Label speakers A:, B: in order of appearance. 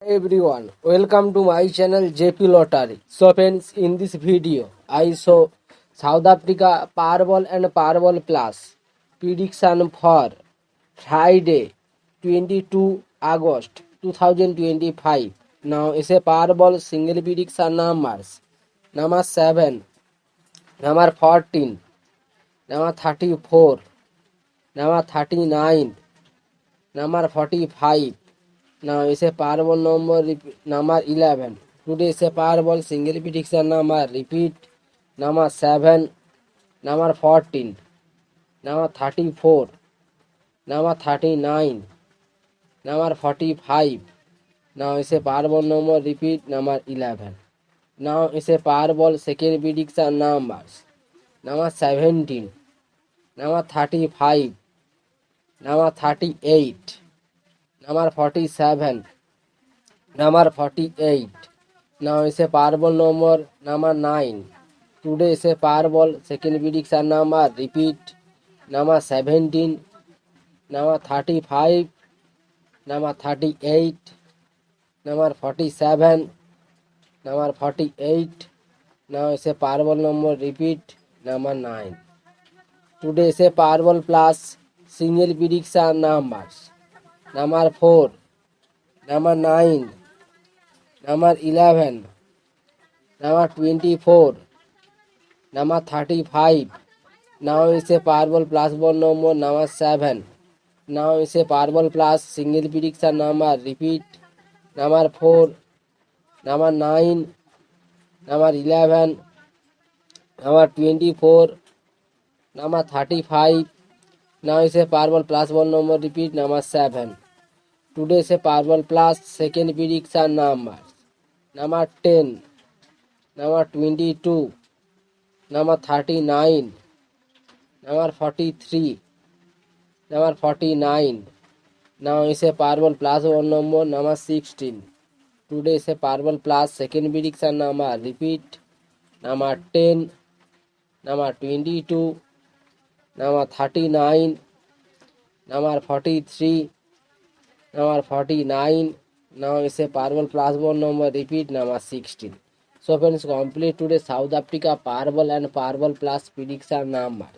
A: Everyone, welcome to my channel JP Lottery. So friends, in this video, I show South Africa Powerball and Powerball Plus prediction for Friday 22 August 2025. Now is a Powerball single prediction numbers. Number 7, number 14, number 34, number 39, number 45. Now is a Powerball number 11. Today is a Powerball single prediction number. Repeat. Number 7, number 14, number 34, number 39, number 45. Now is a Powerball number. Repeat. Number 11. Now is a Powerball second prediction numbers. Number 17, number 35, number 38, number 47, number 48. Now is a Powerball number 9. Today is a Powerball second prediction number. Repeat. Number 17, number 35, number 38, number 47, number 48. Now is a Powerball number. Repeat. Number 9. Today is a Powerball plus single prediction numbers. Number 4, number 9, number 11, number 24, number 35. Now is a Powerball plus ball number 7. Now is a Powerball plus single prediction number. Repeat. Number 4, number 9, number 11, number 24, number 35. Now is a Powerball plus ball number. Repeat. Number 7. Today is a Powerball plus second prediction numbers. Number 10, number 22, number 39, number 43, number 49. Now is a Powerball plus one number 16. Today is a Powerball plus second prediction number. Repeat. Number 10, number 22, number 39, number 43, number 49. Now is a Powerball plus one number. Repeat. Number 16. So friends, complete today South Africa Powerball and Powerball plus prediction numbers.